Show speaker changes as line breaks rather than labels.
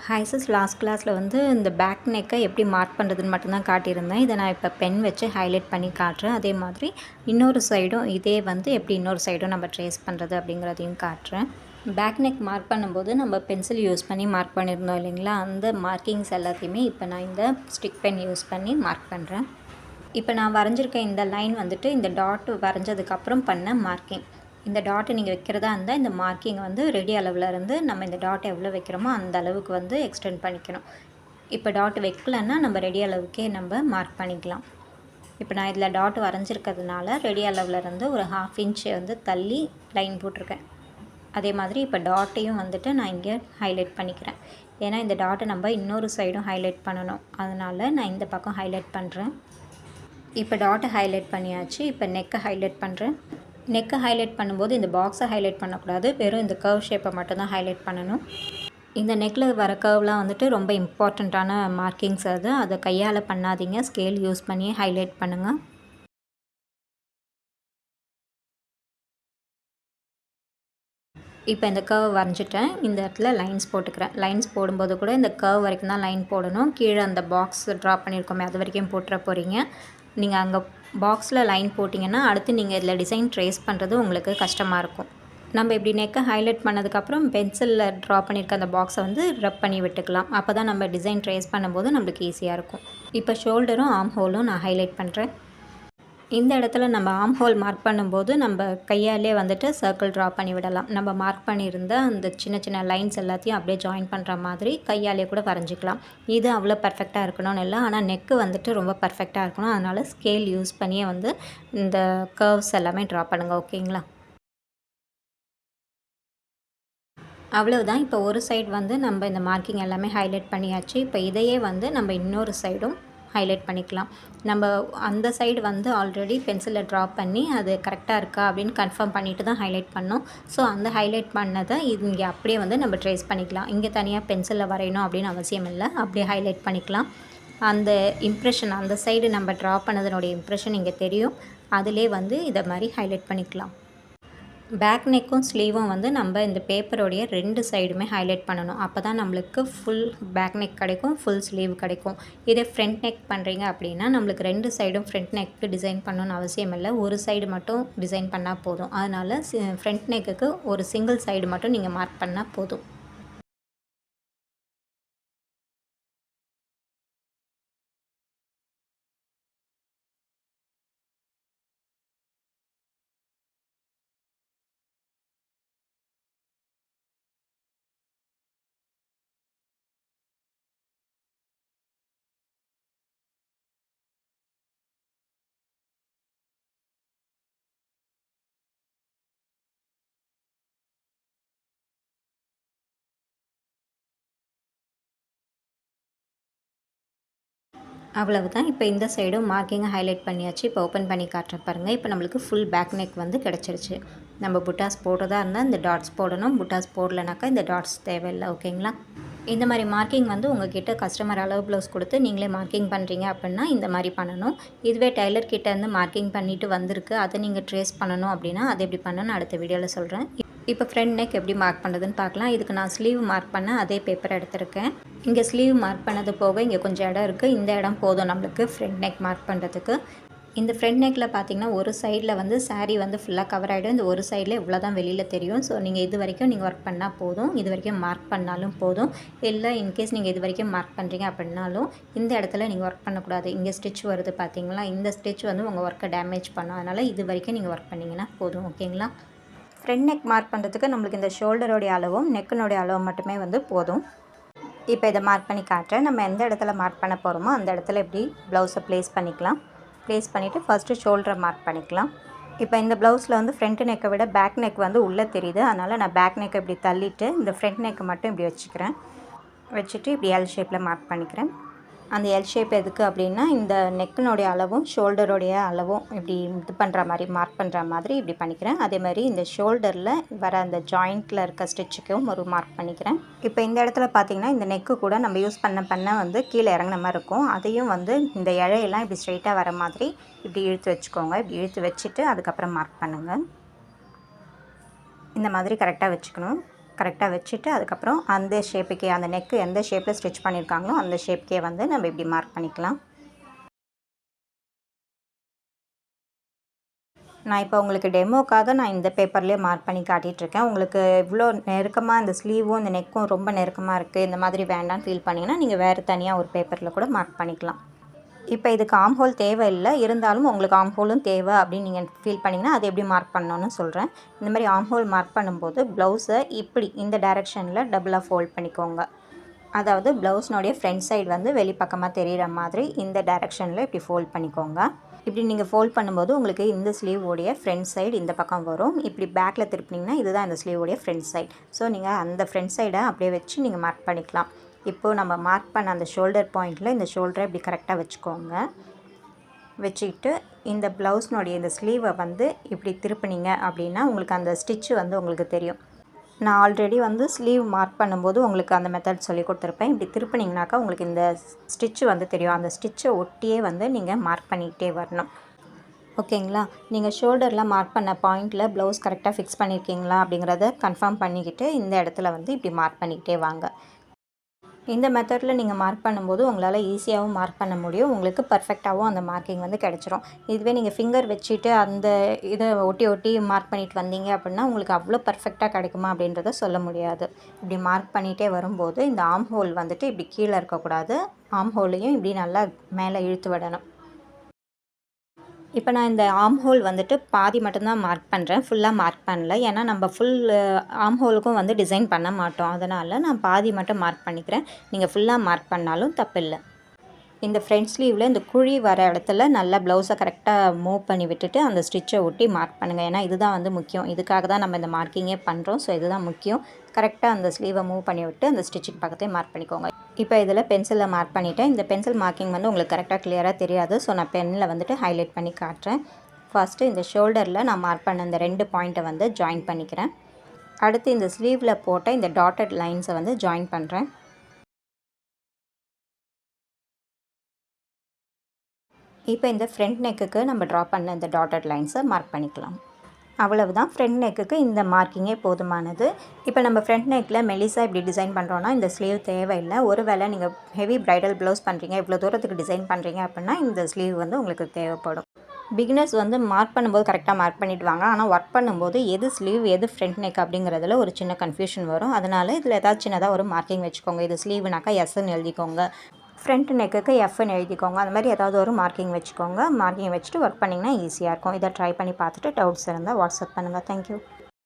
Hi sis, last கிளாஸில் வந்து இந்த பேக் நெக்கை எப்படி மார்க் பண்ணுறதுன்னு மட்டும்தான் காட்டியிருந்தேன். இதை நான் இப்போ பென் வச்சு ஹைலைட் பண்ணி காட்டுறேன். அதே மாதிரி இன்னொரு சைடும் இதே வந்து எப்படி இன்னொரு சைடும் நம்ம ட்ரேஸ் பண்ணுறது அப்படிங்கிறதையும் காட்டுறேன். பேக் நெக் மார்க் பண்ணும்போது நம்ம பென்சில் யூஸ் பண்ணி மார்க் பண்ணியிருந்தோம் இல்லைங்களா, அந்த மார்க்கிங்ஸ் எல்லாத்தையுமே இப்போ நான் இந்த ஸ்டிக் பென் யூஸ் பண்ணி மார்க் பண்ணுறேன். இப்போ நான் வரைஞ்சிருக்க இந்த லைன் வந்துட்டு இந்த டாட் வரைஞ்சதுக்கப்புறம் பண்ண மார்க்கிங். இந்த டாட்டை நீங்கள் வைக்கிறதா இருந்தால் இந்த மார்க்கிங் வந்து ரெடி அளவில் இருந்து நம்ம இந்த டாட்டை எவ்வளோ வைக்கிறோமோ அந்த அளவுக்கு வந்து எக்ஸ்டெண்ட் பண்ணிக்கணும். இப்போ டாட் வைக்கலன்னா நம்ம ரெடி அளவுக்கே நம்ம மார்க் பண்ணிக்கலாம். இப்போ நான் இதில் டாட் வரைஞ்சிருக்கிறதுனால ரெடி அளவில் இருந்து ஒரு 1/2 இன்ச் வந்து தள்ளி லைன் போட்டிருக்கேன். அதே மாதிரி இப்போ டாட்டையும் வந்துட்டு நான் இங்கே ஹைலைட் பண்ணிக்கிறேன். ஏன்னா இந்த டாட்டை நம்ம இன்னொரு சைடும் ஹைலைட் பண்ணணும், அதனால் நான் இந்த பக்கம் ஹைலைட் பண்ணுறேன். இப்போ டாட்டை ஹைலைட் பண்ணியாச்சு. இப்போ நெக்கை ஹைலைட் பண்ணுறேன். நெக்கை ஹைலைட் பண்ணும்போது இந்த பாக்ஸை ஹைலைட் பண்ணக்கூடாது, வெறும் இந்த கர்வ் ஷேப்பை மட்டும்தான் ஹைலைட் பண்ணணும். இந்த நெக்கில் வர கர்வ்லாம் வந்துட்டு ரொம்ப இம்பார்ட்டண்ட்டான மார்க்கிங்ஸ். அதை கையால் பண்ணாதீங்க, ஸ்கேல் யூஸ் பண்ணி ஹைலைட் பண்ணுங்கள். இப்போ இந்த கர்வ் வரைஞ்சிட்டேன். இந்த இடத்துல லைன்ஸ் போட்டுக்கிறேன். லைன்ஸ் போடும்போது கூட இந்த கர்வ் வரைக்கும் தான் லைன் போடணும். கீழே அந்த பாக்ஸ் ட்ரா பண்ணியிருக்கோமே அது வரைக்கும் போட்டுற போகிறீங்க. நீங்கள் அங்கே பாக்ஸில் லைன் போட்டிங்கன்னா அடுத்து நீங்கள் இதில் டிசைன் ட்ரேஸ் பண்ணுறது உங்களுக்கு கஷ்டமாக இருக்கும். நம்ம இப்படி நெக்கை ஹைலைட் பண்ணதுக்கப்புறம் பென்சிலில் ட்ரா பண்ணியிருக்க அந்த பாக்ஸை வந்து ரப் பண்ணி விட்டுக்கலாம். அப்போ தான் நம்ம டிசைன் ட்ரேஸ் பண்ணும்போது நம்மளுக்கு ஈஸியாக இருக்கும். இப்போ ஷோல்டரும் ஆர்ம் ஹோலும் நான் ஹைலைட் பண்ணுறேன். இந்த இடத்துல நம்ம ஆர்ம் ஹோல் மார்க் பண்ணும்போது நம்ம கையாலே வந்துட்டு சர்க்கிள் ட்ரா பண்ணி விடலாம். நம்ம மார்க் பண்ணியிருந்த அந்த சின்ன சின்ன லைன்ஸ் எல்லாத்தையும் அப்படியே ஜாயின் பண்ணுற மாதிரி கையாலே கூட வரைஞ்சிக்கலாம். இது அவ்வளோ பர்ஃபெக்டாக இருக்கணும்னு இல்லை, ஆனால் நெக்கு வந்துட்டு ரொம்ப பர்ஃபெக்டாக இருக்கணும். அதனால் ஸ்கேல் யூஸ் பண்ணியே வந்து இந்த கர்வ்ஸ் எல்லாமே ட்ரா பண்ணுங்கள், ஓகேங்களா? அவ்வளவுதான். இப்போ ஒரு சைடு வந்து நம்ம இந்த மார்க்கிங் எல்லாமே ஹைலைட் பண்ணியாச்சு. இப்போ இதையே வந்து நம்ம இன்னொரு சைடும் ஹைலைட் பண்ணிக்கலாம். நம்ம அந்த சைடு வந்து ஆல்ரெடி பென்சிலில் ட்ரா பண்ணி அது கரெக்டாக இருக்கா அப்படின்னு கன்ஃபார்ம் பண்ணிவிட்டு தான் ஹைலைட் பண்ணோம். ஸோ அந்த ஹைலைட் பண்ணதை இங்கே அப்படியே வந்து நம்ம ட்ரேஸ் பண்ணிக்கலாம். இங்கே தனியாக பென்சிலில் வரையணும் அப்படின்னு அவசியம் இல்லை, அப்படியே ஹைலைட் பண்ணிக்கலாம். அந்த இம்ப்ரெஷன், அந்த சைடு நம்ம ட்ரா பண்ணதனுடைய இம்ப்ரெஷன் இங்கே தெரியும். அதிலே வந்து இதை மாதிரி ஹைலைட் பண்ணிக்கலாம். பேக் நெக்கும் ஸ்லீவும் வந்து நம்ம இந்த பேப்பரோடைய 2 சைடுமே ஹைலைட் பண்ணணும். அப்போ தான் நம்மளுக்கு ஃபுல் பேக் நெக் கிடைக்கும், ஃபுல் ஸ்லீவ் கிடைக்கும். இதே ஃப்ரண்ட் நெக் பண்ணுறீங்க அப்படின்னா நம்மளுக்கு 2 சைடும் ஃப்ரண்ட் நெக்கு டிசைன் பண்ணணும்னு அவசியம் இல்லை, ஒரு சைடு மட்டும் டிசைன் பண்ணால் போதும். அதனால் ஃப்ரண்ட் நெக்குக்கு ஒரு சிங்கிள் சைடு மட்டும் நீங்கள் மார்க் பண்ணால் போதும். அவ்வளவுதான். இப்போ இந்த சைடும் மார்க்கிங்கை ஹைலைட் பண்ணியாச்சு. இப்போ ஓப்பன் பண்ணி காட்டுறேன் பாருங்கள். இப்போ நம்மளுக்கு ஃபுல் பேக் நெக் வந்து கிடச்சிருச்சு. நம்ம புட்டாஸ் போடுறதா இருந்தால் இந்த டாட்ஸ் போடணும், புட்டாஸ் போடலைனாக்கா இந்த டாட்ஸ் தேவையில்லை, ஓகேங்களா? இந்த மாதிரி மார்க்கிங் வந்து உங்கள்கிட்ட கஸ்டமர் அளவு ப்ளவுஸ் கொடுத்து நீங்களே மார்க்கிங் பண்ணுறீங்க அப்படின்னா இந்த மாதிரி பண்ணணும். இதுவே டைலர் கிட்டேருந்து மார்க்கிங் பண்ணிவிட்டு வந்திருக்கு, அதை நீங்கள் ட்ரேஸ் பண்ணணும் அப்படின்னா அது எப்படி பண்ணணும்னு அடுத்த வீடியோவில் சொல்கிறேன். இப்போ ஃப்ரண்ட் நெக் எப்படி மார்க் பண்ணுறதுன்னு பார்க்கலாம். இதுக்கு நான் ஸ்லீவ் மார்க் பண்ண அதே பேப்பர் எடுத்திருக்கேன். இங்கே ஸ்லீவ் மார்க் பண்ணது போக இங்கே கொஞ்சம் இடம் இருக்குது. இந்த இடம் போதும் நம்மளுக்கு ஃப்ரண்ட் நெக் மார்க் பண்ணுறதுக்கு. இந்த ஃப்ரண்ட் நெக்கில் பார்த்தீங்கன்னா ஒரு சைடில் வந்து சாரீ வந்து ஃபுல்லாக கவர் ஆகிடும். இந்த ஒரு சைடில் இவ்வளோ தான் வெளியில் தெரியும். ஸோ நீங்கள் இது வரைக்கும் நீங்கள் ஒர்க் பண்ணால் போதும், இது வரைக்கும் மார்க் பண்ணாலும் போதும். இல்லை இன்கேஸ் நீங்கள் இது வரைக்கும் மார்க் பண்ணுறீங்க அப்படின்னாலும் இந்த இடத்துல நீங்கள் ஒர்க் பண்ணக்கூடாது. இங்கே ஸ்டிச் வருது பார்த்தீங்களா, இந்த ஸ்டிச் வந்து உங்கள் ஒர்க்கை டேமேஜ் பண்ணும். அதனால் இது வரைக்கும் நீங்கள் ஒர்க் பண்ணிங்கன்னா போதும், ஓகேங்களா? ஃப்ரண்ட் நெக் மார்க் பண்ணுறதுக்கு நம்மளுக்கு இந்த ஷோல்டரோடைய அளவும் நெக்கினுடைய அளவும் மட்டுமே வந்து போதும். இப்போ இதை மார்க் பண்ணி காட்டுறேன். நம்ம எந்த இடத்துல மார்க் பண்ண போகிறோமோ அந்த இடத்துல இப்படி ப்ளவுஸை ப்ளேஸ் பண்ணிக்கலாம். ப்ளேஸ் பண்ணிவிட்டு ஃபஸ்ட்டு ஷோல்டரை மார்க் பண்ணிக்கலாம். இப்போ இந்த ப்ளவுஸில் வந்து ஃப்ரண்ட் நெக்கை விட பேக் நெக் வந்து உள்ளே தெரியுது. அதனால் நான் பேக் நெக்கை இப்படி தள்ளிவிட்டு இந்த ஃப்ரண்ட் நெக்கை மட்டும் இப்படி வச்சுட்டு இப்படி எல் ஷேப்பில் மார்க் பண்ணிக்கிறேன். அந்த எல் ஷேப் எதுக்கு அப்படின்னா இந்த நெக்கினுடைய அளவும் ஷோல்டருடைய அளவும் இப்படி இது பண்ணுற மாதிரி மார்க் பண்ணுற மாதிரி இப்படி பண்ணிக்கிறேன். அதே மாதிரி இந்த ஷோல்டரில் வர அந்த ஜாயிண்ட்டில் இருக்க ஸ்டிச்சுக்கும் ஒரு மார்க் பண்ணிக்கிறேன். இப்போ இந்த இடத்துல பார்த்திங்கன்னா இந்த நெக்கு கூட நம்ம யூஸ் பண்ண வந்து கீழே இறங்கின மாதிரி இருக்கும். அதையும் வந்து இந்த இழையெல்லாம் இப்படி ஸ்ட்ரைட்டாக வர மாதிரி இப்படி இழுத்து வச்சுக்கோங்க. இப்படி இழுத்து வச்சுட்டு அதுக்கப்புறம் மார்க் பண்ணுங்கள். இந்த மாதிரி கரெக்டாக வச்சுக்கணும். கரெக்டாக வச்சுட்டு அதுக்கப்புறம் அந்த ஷேப்புக்கே அந்த நெக்கு எந்த ஷேப்பில் ஸ்டிச் பண்ணியிருக்காங்களோ அந்த ஷேப்புக்கே வந்து நம்ம இப்படி மார்க் பண்ணிக்கலாம். நான் இப்போ உங்களுக்கு டெமோக்காக நான் இந்த பேப்பர்லேயே மார்க் பண்ணி காட்டிகிட்ருக்கேன். உங்களுக்கு இவ்வளோ நெருக்கமாக இந்த ஸ்லீவும் இந்த நெக்கும் ரொம்ப நெருக்கமாக இருக்குது, இந்த மாதிரி வேண்டான்னு ஃபீல் பண்ணிங்கன்னா நீங்கள் வேறு தனியாக ஒரு பேப்பரில் கூட மார்க் பண்ணிக்கலாம். இப்போ இதுக்கு ஆம் ஹோல் தேவையில்லை, இருந்தாலும் உங்களுக்கு ஆம் ஹோலும் தேவை அப்படின்னு நீங்கள் ஃபீல் பண்ணிங்கன்னா அது எப்படி மார்க் பண்ணணும்னு சொல்கிறேன். இந்த மாதிரி ஆம் ஹோல் மார்க் பண்ணும்போது ப்ளவுஸை இப்படி இந்த டைரெக்ஷனில் டபுளாக ஃபோல்ட் பண்ணிக்கோங்க. அதாவது ப்ளவுஸ்னுடைய ஃப்ரண்ட் சைடு வந்து வெளிப்பக்கமாக தெரிகிற மாதிரி இந்த டைரெக்ஷனில் இப்படி ஃபோல்ட் பண்ணிக்கோங்க. இப்படி நீங்கள் ஃபோல்ட் பண்ணும்போது உங்களுக்கு இந்த ஸ்லீவோடைய ஃப்ரண்ட் சைடு இந்த பக்கம் வரும். இப்படி பேக்கில் திருப்பினீங்கன்னா இதுதான் இந்த ஸ்லீவோடைய ஃப்ரண்ட் சைடு. ஸோ நீங்கள் அந்த ஃப்ரண்ட் சைடை அப்படியே வச்சு நீங்கள் மார்க் பண்ணிக்கலாம். இப்போது நம்ம மார்க் பண்ண அந்த ஷோல்டர் பாயிண்டில் இந்த ஷோல்டரை இப்படி கரெக்டாக வச்சுக்கோங்க. வச்சுக்கிட்டு இந்த ப்ளவுஸ்னுடைய இந்த ஸ்லீவை வந்து இப்படி திருப்பினீங்க அப்படின்னா உங்களுக்கு அந்த ஸ்டிச்சு வந்து உங்களுக்கு தெரியும். நான் ஆல்ரெடி வந்து ஸ்லீவ் மார்க் பண்ணும்போது உங்களுக்கு அந்த மெத்தட் சொல்லி கொடுத்துருப்பேன். இப்படி திருப்பினீங்கனாக்கா உங்களுக்கு இந்த ஸ்டிச்சு வந்து தெரியும். அந்த ஸ்டிச்சை ஒட்டியே வந்து நீங்கள் மார்க் பண்ணிக்கிட்டே வரணும். ஓகேங்களா? நீங்கள் ஷோல்டரில் மார்க் பண்ண பாயிண்டில் ப்ளவுஸ் கரெக்டாக ஃபிக்ஸ் பண்ணியிருக்கீங்களா அப்படிங்கிறத கன்ஃபார்ம் பண்ணிக்கிட்டு இந்த இடத்துல வந்து இப்படி மார்க் பண்ணிக்கிட்டே வாங்க. இந்த மெத்தடில் நீங்கள் மார்க் பண்ணும்போது உங்களால் ஈஸியாகவும் மார்க் பண்ண முடியும், உங்களுக்கு பர்ஃபெக்டாகவும் அந்த மார்க்கிங் வந்து கிடச்சிரும். இதுவே நீங்கள் ஃபிங்கர் வச்சுட்டு அந்த இதை ஒட்டி ஒட்டி மார்க் பண்ணிட்டு வந்தீங்க அப்படின்னா உங்களுக்கு அவ்வளோ பர்ஃபெக்டாக கிடைக்குமா அப்படின்றத சொல்ல முடியாது. இப்படி மார்க் பண்ணிகிட்டே வரும்போது இந்த ஆம் ஹோல் வந்துட்டு இப்படி கீழே இருக்கக்கூடாது, ஆம் ஹோலையும் இப்படி நல்லா மேலே இழுத்து விடணும். இப்போ நான் இந்த ஆம் ஹோல் வந்துட்டு பாதி மட்டும்தான் மார்க் பண்ணுறேன், ஃபுல்லாக மார்க் பண்ணல. ஏன்னா நம்ம ஃபுல் ஆம் ஹோலுக்கும் வந்து டிசைன் பண்ண மாட்டோம், அதனால் நான் பாதி மட்டும் மார்க் பண்ணிக்கிறேன். நீங்கள் ஃபுல்லாக மார்க் பண்ணாலும் தப்பில்லை. இந்த ஃப்ரண்ட் ஸ்லீவில் இந்த குழி வர இடத்துல நல்லா ப்ளவுஸை கரெக்டாக மூவ் பண்ணி விட்டுட்டு அந்த ஸ்டிச்சை ஒட்டி மார்க் பண்ணுங்கள். ஏன்னா இதுதான் வந்து முக்கியம், இதுக்காக தான் நம்ம இந்த மார்க்கிங்கே பண்ணுறோம். ஸோ இதுதான் முக்கியம். கரெக்டாக அந்த ஸ்லீவை மூவ் பண்ணி விட்டு அந்த ஸ்டிச்சுக்கு பக்கத்தே மார்க் பண்ணிக்கோங்க. இப்போ இதில் பென்சிலில் மார்க் பண்ணிவிட்டேன். இந்த பென்சில் மார்க்கிங் வந்து உங்களுக்கு கரெக்டாக கிளியராக தெரியாது, ஸோ நான் பென்னில் வந்துட்டு ஹைலைட் பண்ணி காட்டுறேன். ஃபஸ்ட்டு இந்த ஷோல்டரில் நான் மார்க் பண்ண இந்த 2 பாயிண்ட்டை வந்து ஜாயின் பண்ணிக்கிறேன். அடுத்து இந்த ஸ்லீவில் போட்ட இந்த டாட்டட் லைன்ஸை வந்து ஜாயின் பண்ணுறேன். இப்போ இந்த ஃப்ரண்ட் நெக்குக்கு நம்ம ட்ரா பண்ண இந்த டாட்டட் லைன்ஸை மார்க் பண்ணிக்கலாம். அவ்வளவுதான், ஃப்ரண்ட் நெக்குக்கு இந்த மார்க்கிங்கே போதுமானது. இப்போ நம்ம ஃப்ரண்ட் நெக்கில் மெலிசாக இப்படி டிசைன் பண்ணுறோன்னா இந்த ஸ்லீவ் தேவையில்லை. ஒருவேளை நீங்கள் ஹெவி ப்ரைடல் ப்ளவுஸ் பண்ணுறீங்க, இவ்வளோ தூரத்துக்கு டிசைன் பண்ணுறீங்க அப்படின்னா இந்த ஸ்லீவ் வந்து உங்களுக்கு தேவைப்படும். பிகினர்ஸ் வந்து மார்க் பண்ணும்போது கரெக்டாக மார்க் பண்ணிவிட்டு வாங்க. ஆனால் ஒர்க் பண்ணும்போது எது ஸ்லீவ் எது ஃப்ரண்ட் நெக் அப்படிங்கிறதுல ஒரு சின்ன கன்ஃபியூஷன் வரும். அதனால் இதில் ஏதாவது சின்னதாக ஒரு மார்க்கிங் வச்சுக்கோங்க. இது ஸ்லீவ்னாக்கா எஸ்ன்னு எழுதிக்கோங்க, ஃப்ரண்ட் நெக்குக்கு எஃப்னு எழுதிக்கோங்க. அந்த மாதிரி ஏதாவது ஒரு மார்க்கிங் வச்சுக்கோங்க. மார்க்கிங் வச்சுட்டு ஒர்க் பண்ணிங்கன்னா ஈஸியாக இருக்கும். இதை ட்ரை பண்ணி பார்த்துட்டு டவுட்ஸ் இருந்தால் வாட்ஸ்அப் பண்ணுங்கள். தேங்க்யூ.